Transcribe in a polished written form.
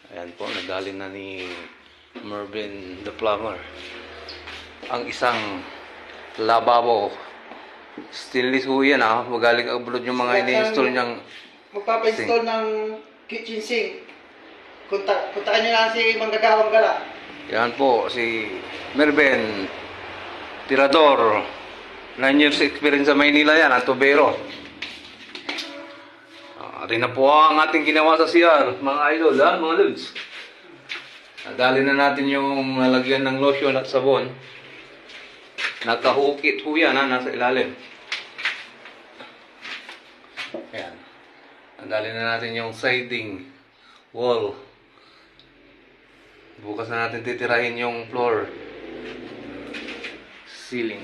Ayan po, nadali na ni Mervin the plumber ang isang lababo. Stainless ho yan magaling abroad yung mga ini-install niyang magpapa-install ng kitchen sink. Puntakan niyo lang si Manggagawang Gala. Yan po, si Mervin Tirador. 9 years experience sa Maynila yan, ang tubero. Rin na po ang ating ginawa sa CR, mga idol, mga lods. Nadali na natin yung nalagyan ng lotion at sabon. Nakahukit ho yan, nasa ilalim. Ayan. Nadali na natin yung siding, wall. Bukas na natin titirahin yung floor, ceiling.